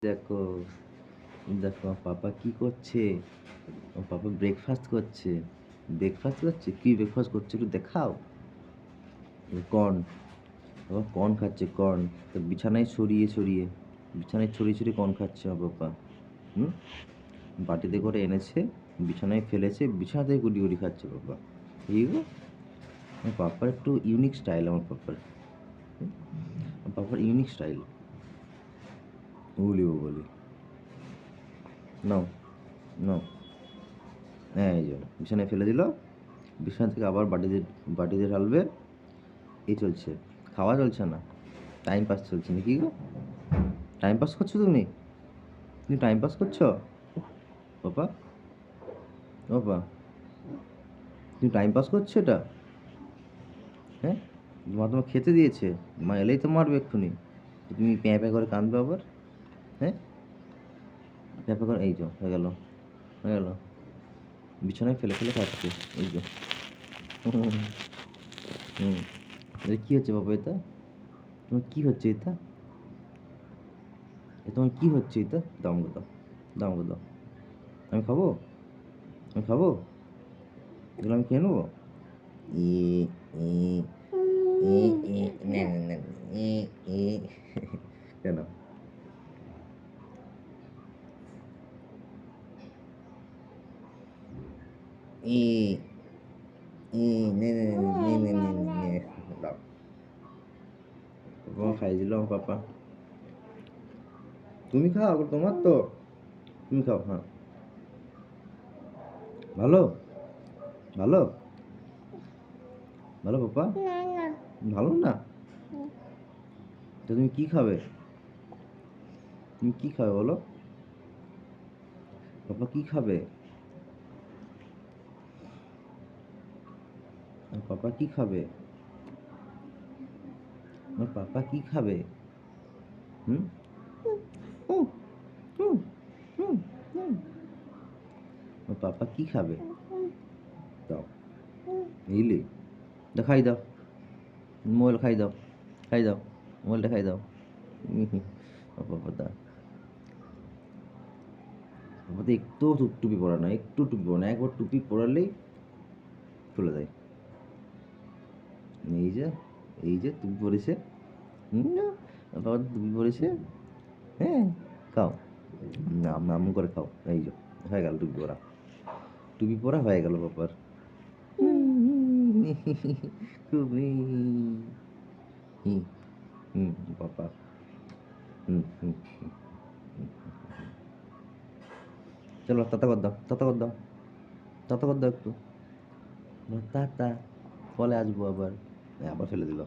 দেখো, দেখো আমার পাপা কি করছে। আমার পাপা ব্রেকফাস্ট করছে। ব্রেকফাস্ট করছে? কি ব্রেকফাস্ট করছে একটু দেখাও। কর্ন। বাবা কর্ন খাচ্ছে, কর্ন। তো বিছানায় ছড়িয়ে ছড়িয়ে, বিছানায় ছড়িয়ে ছড়িয়ে কর্ন খাচ্ছে আমার পাপা। হুম, বাটিতে করে এনেছে, বিছানায় ফেলেছে, বিছানা থেকে গুটি গুটি খাচ্ছে পাপা। এই গো, আমার পাপার একটু ইউনিক স্টাইল আমার পাপার। হুম, আমার পাপার ইউনিক স্টাইল। বলি বলি, নাও নাও। হ্যাঁ, এই জন্য বিছানায় ফেলে দিল, বিছানা থেকে আবার বাটিতে, বাটিতে ঢালবে। এই চলছে, খাওয়া চলছে না, টাইম পাস চলছে নাকি গো? টাইম পাস করছো তুমি? তুমি টাইম পাস করছো পাপা? পাপা, তুমি টাইম পাস করছো এটা? হ্যাঁ, মা তোমাকে খেতে দিয়েছে? মা এলেই তো মারবে এক্ষুনি। তুমি প্যাঁ প্যাঁ করে কাঁদবে আবার। হ্যাঁ, প্যাঁ প্যাঁ করে, এই তো হয়ে গেল, হয়ে গেল। বিছানায় ফেলে ফেলে খাচ্ছে, এই যে। হুম, এটা কি হচ্ছে বাবা এটা? তোমার কি হচ্ছে এটা? এ তোমার কি হচ্ছে এটা? দাও আমাকে দাও, দাও আমাকে দাও। আমি খাবো, আমি খাবো, এগুলো আমি খেয়ে নেবো। ই ই ই ই না না না, ই ই কেন? ই ই নে নে নে নে নে নে নে, দাও। পাপা খাই দিল আমার পাপা। তুমি খাও, ওটা তোমার তো, তুমি খাও। হ্যাঁ, ভালো, ভালো, ভালো পাপা। ভালো না? তো তুমি কি খাবে? তুমি কি খাবে বলো? পাপা কি খাবে? আমার পাপা কি খাবে? আমার পাপা কি খাবে? হুম, হুম, হুম, হুম, হুম। আমার পাপা কি খাবে? দাও, নিলি, দা খাই দাও, মোবাইল খাই দাও, খাই দাও, মোবাইলটা খাই দাও। আমার পাপা দা, পাপা তো একটু টুপি পরা না, একটু টুপি পরা না, একবার টুপি পরালেই খুলে দেয়। এই যে, এই যে টুপি পরেছে। না, আমার বাবা টুপি পরেছে। হ্যাঁ, খাও, নাম নাম করে খাও। এই যে হয়ে গেল টুপি পরা, টুপি পরা হয়ে গেল বাবার। খুবই হুম, হুম, বাবা। হুম হুম। চলো তাতা কর দাও, তাতা কর দাও, তাতা কর দাও একটু। টাটা, পরে আসবো আবার। আবার ফেলে দিল।